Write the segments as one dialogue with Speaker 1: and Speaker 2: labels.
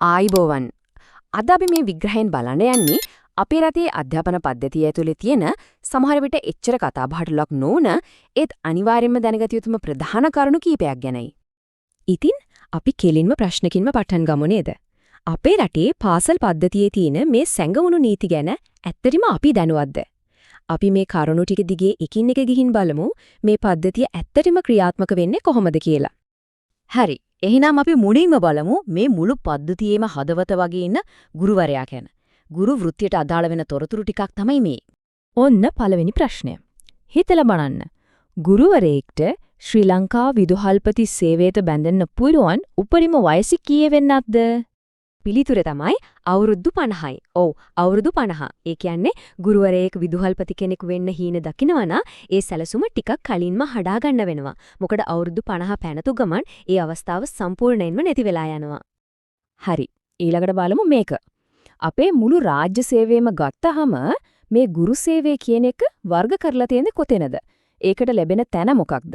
Speaker 1: ආයිබෝවන්. අද අපි මේ විග්‍රහයෙන් බලන්න යන්නේ අපේ රටේ අධ්‍යාපන පද්ධතිය ඇතුලේ තියෙන සමහර විට එච්චර කතාබහට ලක් නොවන ඒත් අනිවාර්යයෙන්ම දැනගත යුතුම ප්‍රධාන කරුණු කීපයක් ගැනයි. ඉතින් අපි කෙලින්ම ප්‍රශ්නකින්ම පටන් ගමු නේද? අපේ රටේ පාසල් පද්ධතියේ තියෙන මේ සැඟවුණු නීති ගැන ඇත්තටම අපි දැනුවත්ද? අපි මේ කරුණු ටික දිගේ එකින් එක ගිහින් බලමු මේ පද්ධතිය ඇත්තටම ක්‍රියාත්මක වෙන්නේ කොහොමද කියලා.
Speaker 2: හරි. එහෙනම් අපි මුලින්ම බලමු මේ මුළු පද්ධතියේම හදවත වගේ ඉන්න ගුරුවරයා ගැන. ගුරු වෘත්තියට අදාළ වෙන තොරතුරු ටිකක් තමයි මේ.
Speaker 3: ඔන්න පළවෙනි ප්‍රශ්නය. හිතලා බලන්න. ගුරුවරයෙක්ට ශ්‍රී ලංකා විදුහල්පති සේවයට බැඳෙන්න පුළුවන් උපරිම වයස කීයේ වෙන්නක්ද?
Speaker 1: පිළිතුර තමයි අවුරුදු 50යි. ඔව් අවුරුදු 50. ඒ කියන්නේ ගුරුවරයෙක් විදුහල්පති කෙනෙක් වෙන්න හීන දකිනවනම් ඒ සැලසුම ටිකක් කලින්ම හදා ගන්න වෙනවා. මොකද අවුරුදු 50 පැනතු ගමන් ඒ අවස්ථාව සම්පූර්ණයෙන්ම නැති වෙලා යනවා.
Speaker 3: හරි. ඊළඟට බලමු මේක. අපේ මුළු රාජ්‍ය සේවයම ගත්තහම මේ ගුරු සේවය කියන එක වර්ග කරලා තියෙන්නේ කොතැනද? ඒකට ලැබෙන තැන මොකක්ද?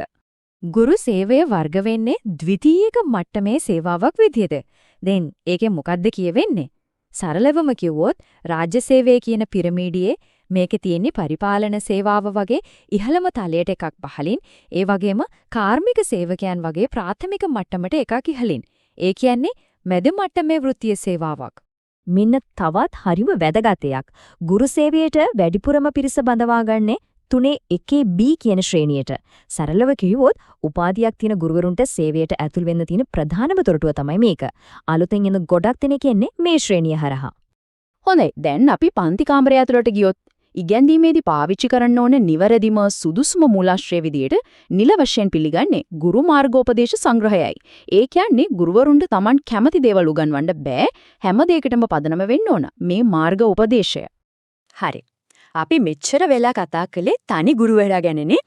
Speaker 2: ගුරු සේවය වර්ග වෙන්නේ ද්විතීයික මට්ටමේ සේවාවක් විදිහට. දැන් ඒකෙන් මොකද්ද කියවෙන්නේ? සරලවම කිව්වොත් රාජ්‍ය සේවය කියන පිරමීඩියේ මේකේ තියෙන පරිපාලන සේවාව වගේ ඉහළම තලයට එකක් පහලින්, ඒ වගේම කාර්මික සේවකයන් වගේ ප්‍රාථමික මට්ටමට එකක් ඉහළින්. ඒ කියන්නේ මැද මට්ටමේ වෘත්තීය සේවාවක්.
Speaker 3: මෙන්න තවත් හරිම වැදගත් එකක්. ගුරු සේවයට වැඩිපුරම පිරිස බඳවාගන්නේ 3A කියන ශ්‍රේණියට. සරලව කිව්වොත් උපාධියක් තියෙන ගුරුවරුන්ට සේවයට ඇතුල් වෙන්න තියෙන ප්‍රධානම තොරතුර තමයි මේක. අලුතෙන් එන ගොඩක් දෙනෙක් එන්නේ මේ ශ්‍රේණිය හරහා.
Speaker 2: හොඳයි. දැන් අපි පන්ති කාමරය ඇතුළට ගියොත් ඉගැන්වීමේදී පාවිච්චි කරන්න ඕන නිවැරදිම සුදුසුම මූලාශ්‍රය විදියට නිල වශයෙන් පිළිගන්නේ ගුරු මාර්ගෝපදේශ සංග්‍රහයයි. ඒ කියන්නේ ගුරුවරුන්ට Taman කැමති දේවල් උගන්වන්න බෑ. හැම දෙයකටම පදනම වෙන්න ඕන මේ මාර්ග උපදේශය.
Speaker 1: හරි. අපි මෙච්චර වෙලා කතා කළේ තනි ගුරුවරයා ගැනනේ.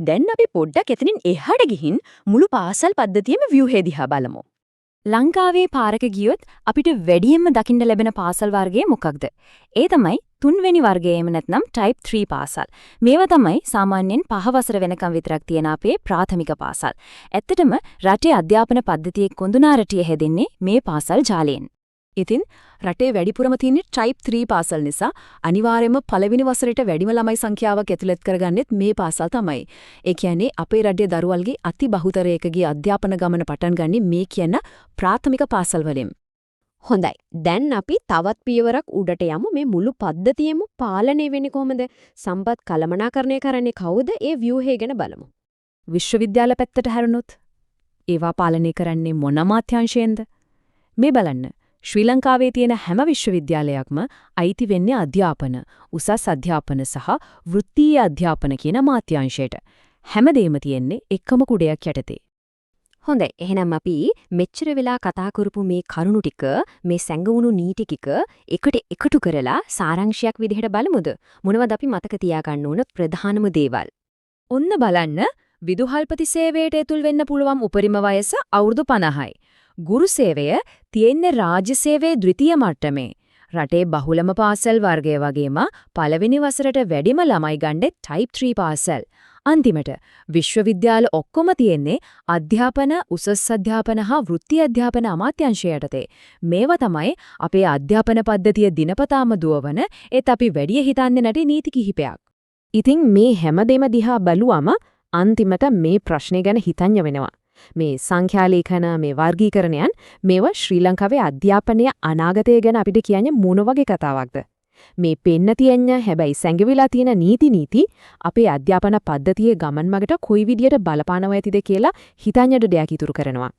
Speaker 1: දැන් අපි පොඩ්ඩක් එතනින් එහාට ගිහින් මුළු පාසල් පද්ධතියේම ව්‍යුහය දිහා බලමු. ලංකාවේ පාරක ගියොත් අපිට වැඩියෙන්ම දකින්න ලැබෙන පාසල් වර්ගය මොකක්ද? ඒ තමයි 3 වෙනි වර්ගයේම නැත්නම් type 3 පාසල්. මේවා තමයි සාමාන්‍යයෙන් 5 වසර වෙනකම් විතරක් තියෙන අපේ ප්‍රාථමික පාසල්. ඇත්තටම රටේ අධ්‍යාපන පද්ධතියේ කොඳුනාරටිය හැදෙන්නේ මේ පාසල් ජාලයෙන්. ඉතින් රටේ වැඩිපුරම තියෙන type 3 පාසල් නිසා අනිවාර්යයෙන්ම පළවෙනි වසරේට වැඩිම ළමයි සංඛ්‍යාවක් ඇතුළත් කරගන්නෙත් මේ පාසල් තමයි. ඒ කියන්නේ අපේ රටේ දරුවල්ගේ අති බහුතරයකගේ අධ්‍යාපන ගමන පටන් ගන්නෙ මේ කියන ප්‍රාථමික පාසල් වලින්. හොඳයි. දැන් අපි තවත් පියවරක් උඩට යමු. මේ මුළු පද්ධතියම පාලනය වෙන්නේ කොහොමද? සම්පත් කළමනාකරණය කරන්නේ කවුද? ඒ ව්‍යුහය ගැන බලමු.
Speaker 3: විශ්වවිද්‍යාල පැත්තට හැරුණොත් ඒවා පාලනය කරන්නේ මොන අමාත්‍යාංශයෙන්ද? මේ බලන්න. ශ්‍රී ලංකාවේ තියෙන හැම විශ්වවිද්‍යාලයක්ම අයිති වෙන්නේ අධ්‍යාපන, උසස් අධ්‍යාපන සහ වෘත්තීය අධ්‍යාපන කියන අමාත්‍යාංශයට. හැමදේම තියෙන්නේ එකම කුඩයක් යටතේ.
Speaker 1: හොඳයි. එහෙනම් අපි මෙච්චර වෙලා කතා කරපු මේ කරුණු ටික, මේ සැඟවුණු නීති ටික එකට එකතු කරලා සාරාංශයක් විදිහට බලමුද? මොනවද අපි මතක තියාගන්න ඕන ප්‍රධානම දේවල්?
Speaker 3: ඔන්න බලන්න. විදුහල්පති සේවයට ඇතුල් වෙන්න පුළුවන් උපරිම වයස අවුරුදු 50යි. ගුරු සේවය තියෙන්නේ රාජ්‍ය සේවයේ ද්විතීය මට්ටමේ. රටේ බහුලම පාසල් වර්ගය වගේම පළවෙනි වසරට වැඩිම ළමයි ගන්නේ type 3 පාසල්. අන්තිමට විශ්වවිද්‍යාල ඔක්කොම තියෙන්නේ අධ්‍යාපන, උසස් අධ්‍යාපන හා වෘත්තීය අධ්‍යාපන අමාත්‍යාංශය යටතේ. මේවා තමයි අපේ අධ්‍යාපන පද්ධතිය දිනපතාම දුවවන ඒත් අපි වැඩි හිතන්නේ නැති නීති කිහිපයක්.
Speaker 2: ඉතින් මේ හැමදේම දිහා බැලුවම අන්තිමට මේ ප්‍රශ්නේ ගැන හිතන්න වෙනවා. මේ සංඛ්‍යාලේඛන, මේ වර්ගීකරණයන් මේවා ශ්‍රී ලංකාවේ අධ්‍යාපනයේ අනාගතය ගැන අපිට කියන්නේ මොන වගේ කතාවක්ද? මේ පෙන්න තියන්න හැබැයි සැඟවිලා තියෙන නීති අපේ අධ්‍යාපන පද්ධතියේ ගමන් මගට කොයි විදියට බලපානව ඇතිද කියලා හිතන්නට දෙයක් ඉතුරු කරනවා.